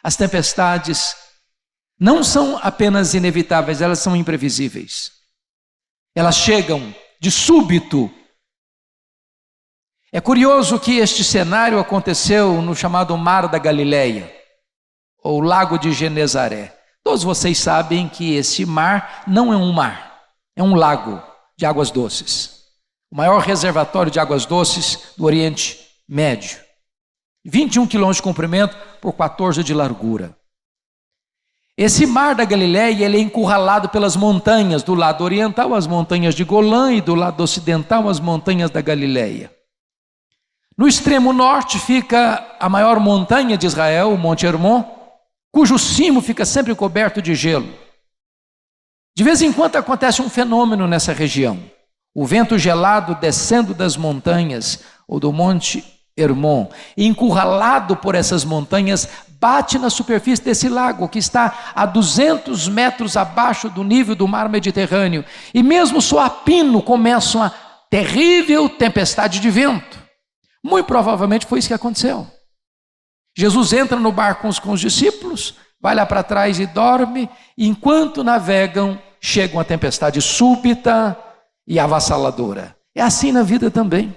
As tempestades não são apenas inevitáveis, elas são imprevisíveis. Elas chegam de súbito. É curioso que este cenário aconteceu no chamado Mar da Galileia, ou Lago de Genezaré. Todos vocês sabem que esse mar não é um mar, é um lago de águas doces. O maior reservatório de águas doces do Oriente Médio. 21 quilômetros de comprimento por 14 de largura. Esse Mar da Galileia, ele é encurralado pelas montanhas, do lado oriental as montanhas de Golã e do lado ocidental as montanhas da Galileia. No extremo norte fica a maior montanha de Israel, o Monte Hermon, cujo cimo fica sempre coberto de gelo. De vez em quando acontece um fenômeno nessa região. O vento gelado descendo das montanhas, ou do Monte Hermon, encurralado por essas montanhas, bate na superfície desse lago, que está a 200 metros abaixo do nível do mar Mediterrâneo. E mesmo só a pino começa uma terrível tempestade de vento. Muito provavelmente foi isso que aconteceu. Jesus entra no barco com os discípulos, vai lá para trás e dorme, e enquanto navegam, chega uma tempestade súbita e avassaladora. É assim na vida também.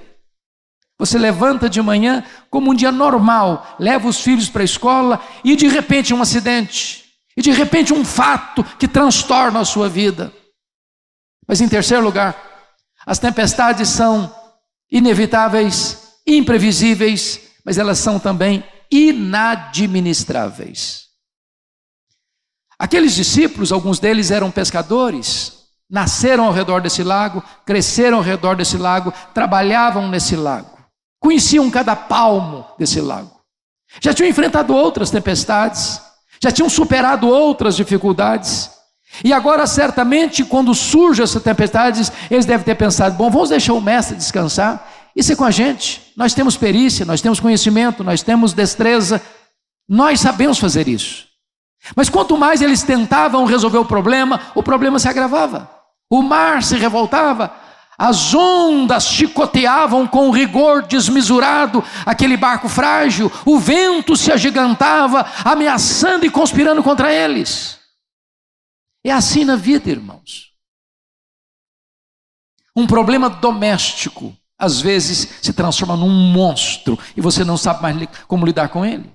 Você levanta de manhã como um dia normal, leva os filhos para a escola e de repente um acidente, e de repente um fato que transtorna a sua vida. Mas em terceiro lugar, as tempestades são inevitáveis, imprevisíveis, mas elas são também inadministráveis. Aqueles discípulos, alguns deles eram pescadores, nasceram ao redor desse lago, cresceram ao redor desse lago, trabalhavam nesse lago, conheciam cada palmo desse lago, já tinham enfrentado outras tempestades, já tinham superado outras dificuldades, e agora certamente quando surgem essas tempestades, eles devem ter pensado, bom, vamos deixar o mestre descansar, isso é com a gente, nós temos perícia, nós temos conhecimento, nós temos destreza, nós sabemos fazer isso. Mas quanto mais eles tentavam resolver o problema se agravava, o mar se revoltava, as ondas chicoteavam com rigor desmesurado aquele barco frágil, o vento se agigantava, ameaçando e conspirando contra eles. É assim na vida, irmãos. Um problema doméstico às vezes se transforma num monstro e você não sabe mais como lidar com ele.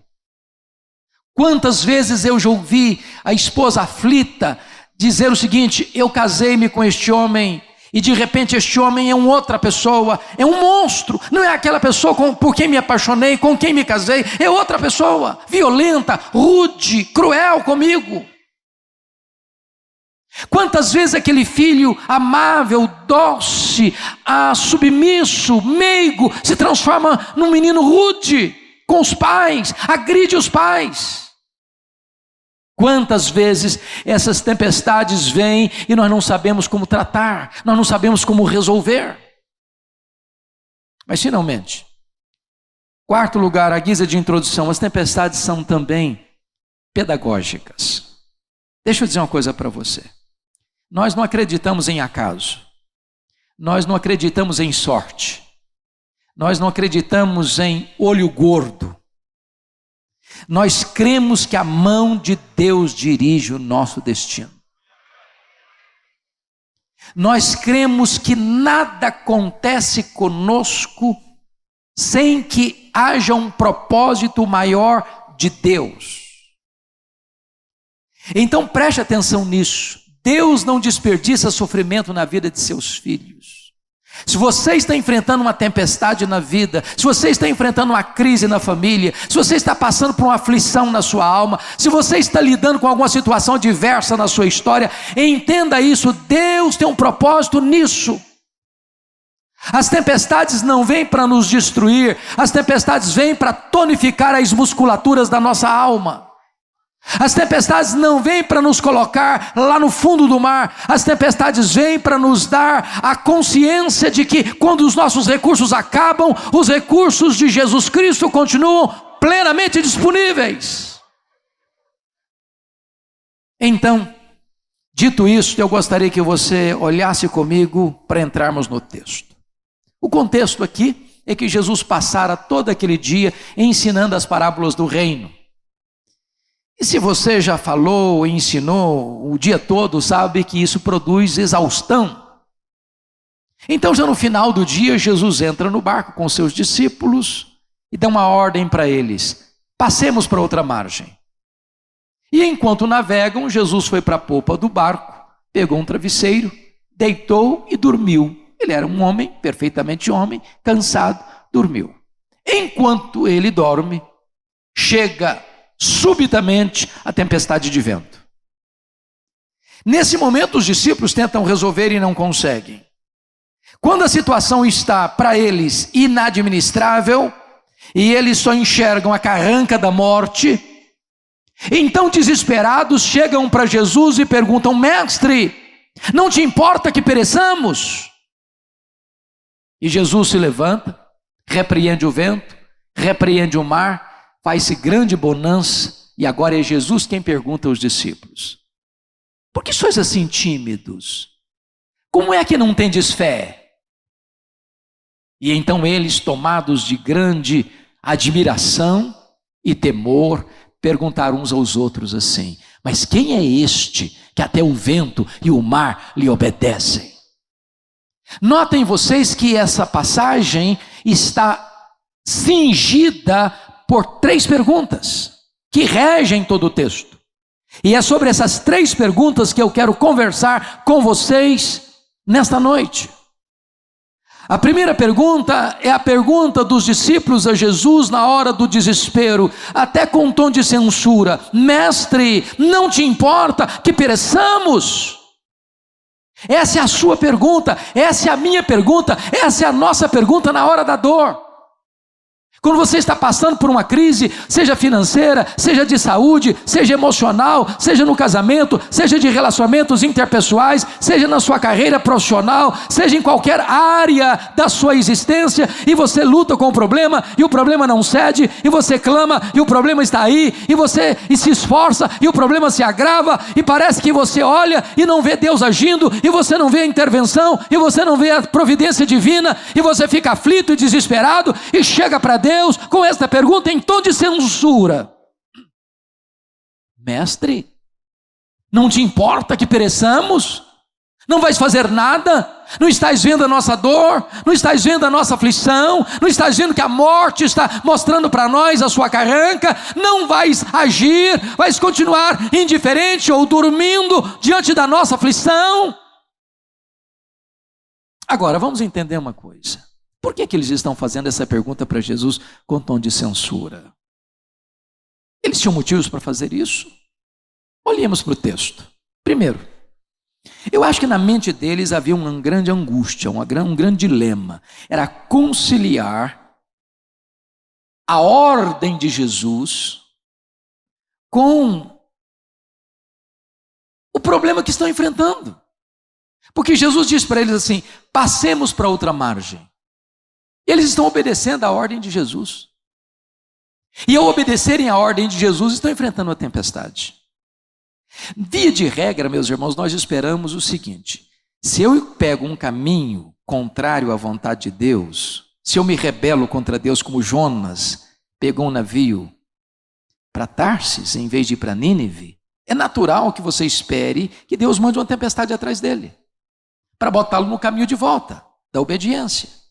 Quantas vezes eu já ouvi a esposa aflita dizer o seguinte, eu casei-me com este homem e de repente este homem é uma outra pessoa, é um monstro, não é aquela pessoa por quem me apaixonei, com quem me casei, é outra pessoa, violenta, rude, cruel comigo. Quantas vezes aquele filho amável, doce, submisso, meigo, se transforma num menino rude com os pais, agride os pais. Quantas vezes essas tempestades vêm e nós não sabemos como tratar, nós não sabemos como resolver. Mas finalmente, quarto lugar, à guisa de introdução, as tempestades são também pedagógicas. Deixa eu dizer uma coisa para você. Nós não acreditamos em acaso, nós não acreditamos em sorte, nós não acreditamos em olho gordo, nós cremos que a mão de Deus dirige o nosso destino. Nós cremos que nada acontece conosco sem que haja um propósito maior de Deus. Então preste atenção nisso. Deus não desperdiça sofrimento na vida de seus filhos. Se você está enfrentando uma tempestade na vida, se você está enfrentando uma crise na família, se você está passando por uma aflição na sua alma, se você está lidando com alguma situação adversa na sua história, entenda isso, Deus tem um propósito nisso. As tempestades não vêm para nos destruir, as tempestades vêm para tonificar as musculaturas da nossa alma. As tempestades não vêm para nos colocar lá no fundo do mar, as tempestades vêm para nos dar a consciência de que quando os nossos recursos acabam, os recursos de Jesus Cristo continuam plenamente disponíveis. Então, dito isso, eu gostaria que você olhasse comigo para entrarmos no texto. O contexto aqui é que Jesus passara todo aquele dia ensinando as parábolas do reino. E se você já falou e ensinou o dia todo, sabe que isso produz exaustão. Então, já no final do dia, Jesus entra no barco com seus discípulos e dá uma ordem para eles: passemos para outra margem. E enquanto navegam, Jesus foi para a popa do barco, pegou um travesseiro, deitou e dormiu. Ele era um homem, perfeitamente homem, cansado, dormiu. Enquanto ele dorme, chega subitamente a tempestade de vento. Nesse momento, os discípulos tentam resolver e não conseguem. Quando a situação está para eles inadministrável e eles só enxergam a carranca da morte, então desesperados chegam para Jesus e perguntam: mestre, não te importa que pereçamos? E Jesus se levanta, repreende o vento, repreende o mar, faz-se grande bonança, e agora é Jesus quem pergunta aos discípulos: por que sois assim tímidos? Como é que não tendes fé? E então eles, tomados de grande admiração e temor, perguntaram uns aos outros assim: mas quem é este que até o vento e o mar lhe obedecem? Notem vocês que essa passagem está cingida por 3 perguntas que regem todo o texto. E é sobre essas 3 perguntas que eu quero conversar com vocês nesta noite. A primeira pergunta é a pergunta dos discípulos a Jesus na hora do desespero, até com um tom de censura: mestre, não te importa que pereçamos? Essa é a sua pergunta, essa é a minha pergunta, essa é a nossa pergunta na hora da dor. Quando você está passando por uma crise, seja financeira, seja de saúde, seja emocional, seja no casamento, seja de relacionamentos interpessoais, seja na sua carreira profissional, seja em qualquer área da sua existência, e você luta com o problema, e o problema não cede, e você clama, e o problema está aí, e você se esforça, e o problema se agrava, e parece que você olha e não vê Deus agindo, e você não vê a intervenção, e você não vê a providência divina, e você fica aflito e desesperado, e chega para Deus com esta pergunta em tom de censura: mestre, não te importa que pereçamos? Não vais fazer nada? Não estás vendo a nossa dor? Não estás vendo a nossa aflição? Não estás vendo que a morte está mostrando para nós a sua carranca? Não vais agir? Vais continuar indiferente ou dormindo diante da nossa aflição? Agora, vamos entender uma coisa. Por que eles estão fazendo essa pergunta para Jesus com tom de censura? Eles tinham motivos para fazer isso? Olhemos para o texto. Primeiro, eu acho que na mente deles havia uma grande angústia, um grande dilema. Era conciliar a ordem de Jesus com o problema que estão enfrentando. Porque Jesus diz para eles assim: passemos para outra margem. Eles estão obedecendo a ordem de Jesus. E ao obedecerem a ordem de Jesus, estão enfrentando a tempestade. Via de regra, meus irmãos, nós esperamos o seguinte: se eu pego um caminho contrário à vontade de Deus, se eu me rebelo contra Deus, como Jonas pegou um navio para Tarsis em vez de ir para Nínive, é natural que você espere que Deus mande uma tempestade atrás dele, para botá-lo no caminho de volta da obediência.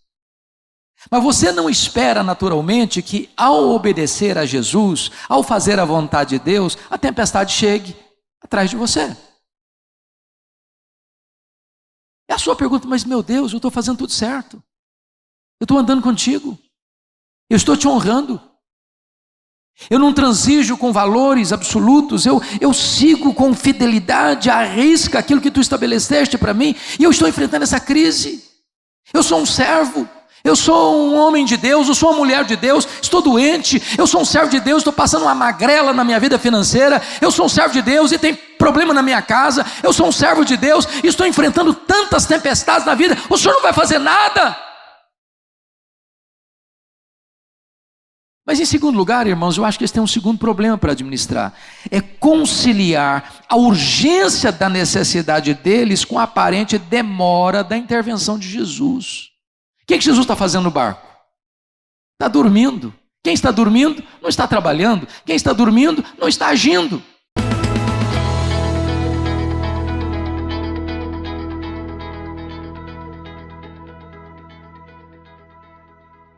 Mas você não espera naturalmente que ao obedecer a Jesus, ao fazer a vontade de Deus, a tempestade chegue atrás de você. É a sua pergunta: mas meu Deus, eu estou fazendo tudo certo. Eu estou andando contigo. Eu estou te honrando. Eu não transijo com valores absolutos. Eu sigo com fidelidade à risca aquilo que tu estabeleceste para mim. E eu estou enfrentando essa crise. Eu sou um servo. Eu sou um homem de Deus, eu sou uma mulher de Deus, estou doente, eu sou um servo de Deus, estou passando uma magrela na minha vida financeira, eu sou um servo de Deus e tem problema na minha casa, eu sou um servo de Deus e estou enfrentando tantas tempestades na vida, o Senhor não vai fazer nada. Mas em segundo lugar, irmãos, eu acho que eles têm um segundo problema para administrar, é conciliar a urgência da necessidade deles com a aparente demora da intervenção de Jesus. O que Jesus está fazendo no barco? Está dormindo. Quem está dormindo não está trabalhando. Quem está dormindo não está agindo.